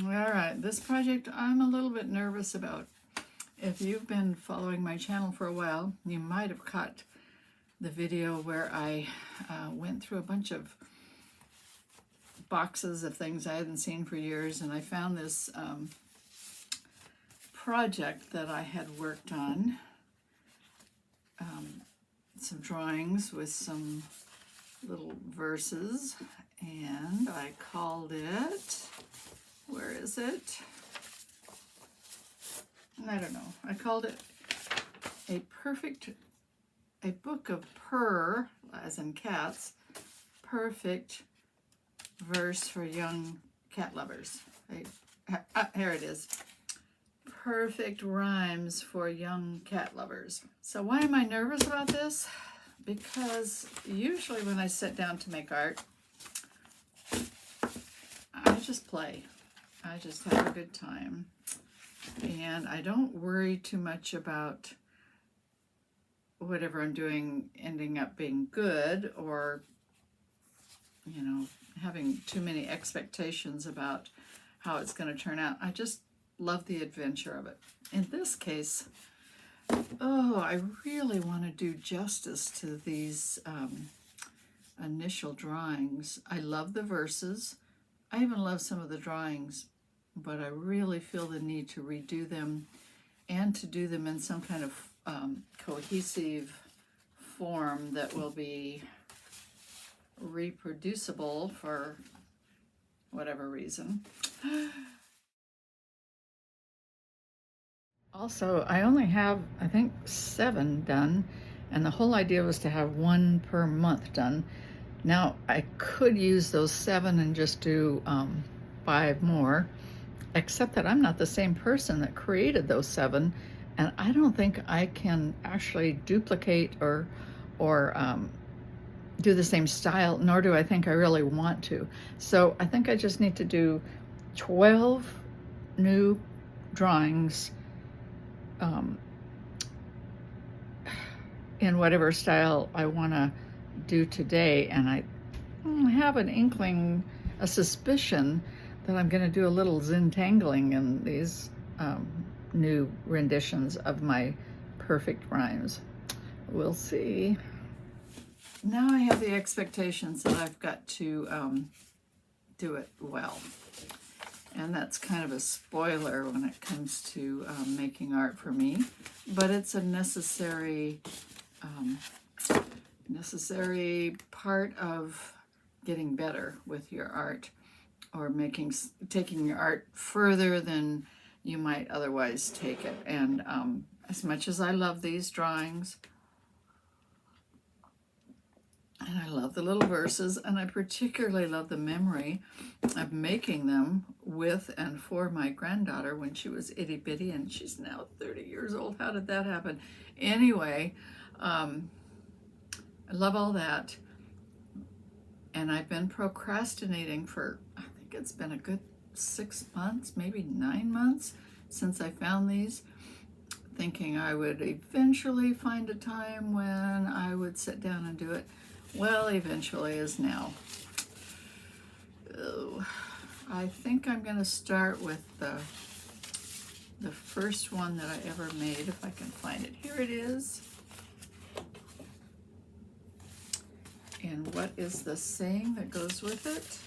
All right, this project I'm a little bit nervous about. If you've been following my channel for a while, you might have caught the video where I went through a bunch of boxes of things I hadn't seen for years, and I found this project that I had worked on, some drawings with some little verses, and I called it, where is it? I don't know. I called it a book of purr, as in cats, perfect verse for young cat lovers. Here it is. Perfect rhymes for young cat lovers. So why am I nervous about this? Because usually when I sit down to make art, I just play. I just have a good time. And I don't worry too much about whatever I'm doing ending up being good, or, you know, having too many expectations about how it's going to turn out. I just love the adventure of it. In this case, I really want to do justice to these initial drawings. I love the verses. I even love some of the drawings, but I really feel the need to redo them and to do them in some kind of cohesive form that will be reproducible for whatever reason. Also, I only have, I think, 7 done, and the whole idea was to have 1 per month done. Now, I could use those 7 and just do 5 more, except that I'm not the same person that created those 7, and I don't think I can actually duplicate or do the same style, nor do I think I really want to. So I think I just need to do 12 new drawings in whatever style I want to do today, and I have an inkling, a suspicion that I'm going to do a little zentangling in these new renditions of my perfect rhymes. We'll see. Now I have the expectations that I've got to do it well. And that's kind of a spoiler when it comes to making art for me, but it's a necessary part of getting better with your art, or taking your art further than you might otherwise take it. And as much as I love these drawings, and I love the little verses, and I particularly love the memory of making them with and for my granddaughter when she was itty bitty, and she's now 30 years old. How did that happen? Anyway, I love all that. And I've been procrastinating for, I think it's been a good 6 months, maybe 9 months since I found these, thinking I would eventually find a time when I would sit down and do it. Well, eventually is now. I think I'm going to start with the first one that I ever made, if I can find it. Here it is. And what is the saying that goes with it?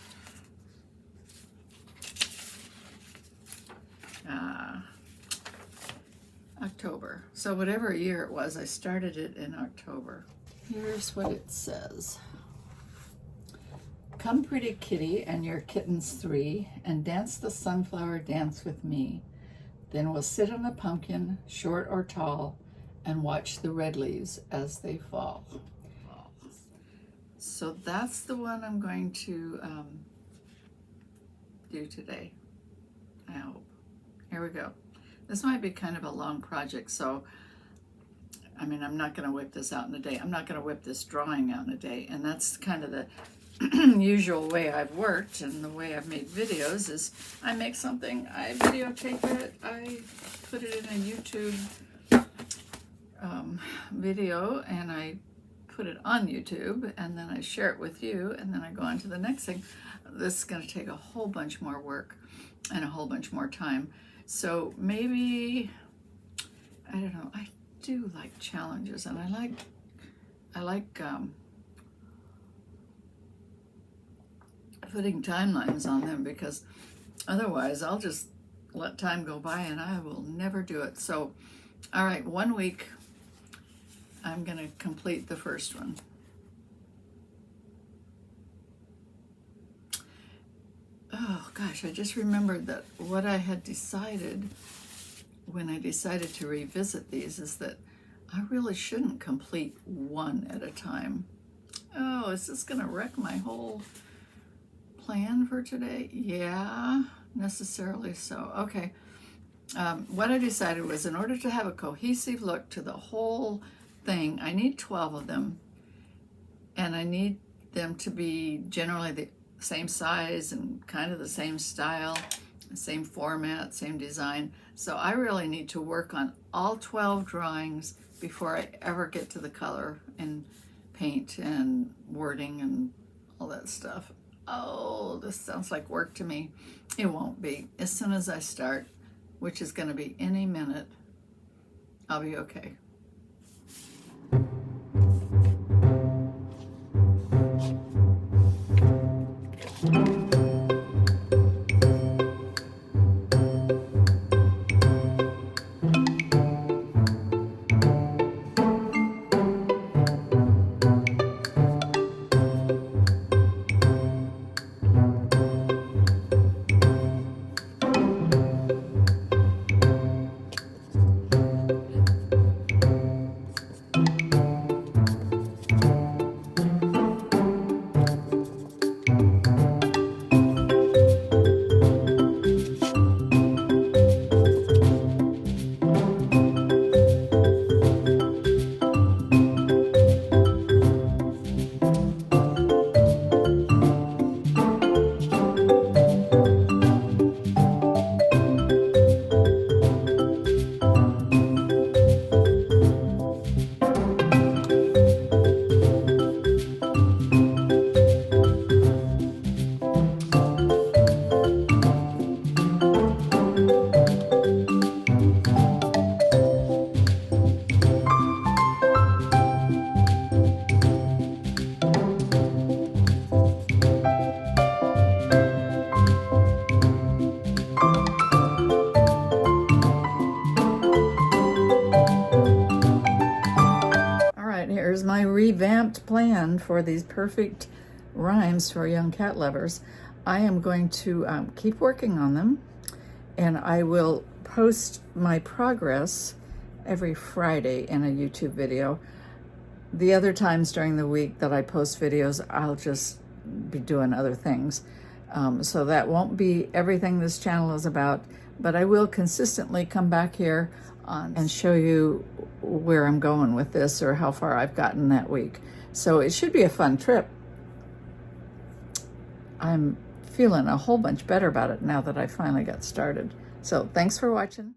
October. So whatever year it was, I started it in October. Here's what it says. Come, pretty kitty, and your kittens 3, and dance the sunflower dance with me. Then we'll sit on a pumpkin, short or tall, and watch the red leaves as they fall. So that's the one I'm going to do today, I hope. Here we go. This might be kind of a long project, so I mean, I'm not going to whip this out in a day. I'm not going to whip this drawing out in a day, and that's kind of the usual way I've worked, and the way I've made videos is I make something, I videotape it, I put it in a YouTube video, and I put it on YouTube, and then I share it with you, and then I go on to the next thing. This is going to take a whole bunch more work and a whole bunch more time. So maybe, I don't know, I do like challenges, and I like putting timelines on them, because otherwise I'll just let time go by and I will never do it. So, all right, 1 week, I'm going to complete the first one. Oh gosh, I just remembered that what I had decided when I decided to revisit these is that I really shouldn't complete one at a time. Oh, is this going to wreck my whole plan for today? Yeah, necessarily so. Okay. What I decided was, in order to have a cohesive look to the whole thing, I need 12 of them, and I need them to be generally the same size and kind of the same style, same format, same design. So I really need to work on all 12 drawings before I ever get to the color and paint and wording and all that stuff. Oh, this sounds like work to me. It won't be. As soon as I start, which is going to be any minute, I'll be okay. Here's my revamped plan for these perfect rhymes for young cat lovers. I am going to keep working on them, and I will post my progress every Friday in a YouTube video. The other times during the week that I post videos, I'll just be doing other things. So that won't be everything this channel is about, but I will consistently come back here and show you where I'm going with this or how far I've gotten that week. So it should be a fun trip. I'm feeling a whole bunch better about it now that I finally got started. So thanks for watching.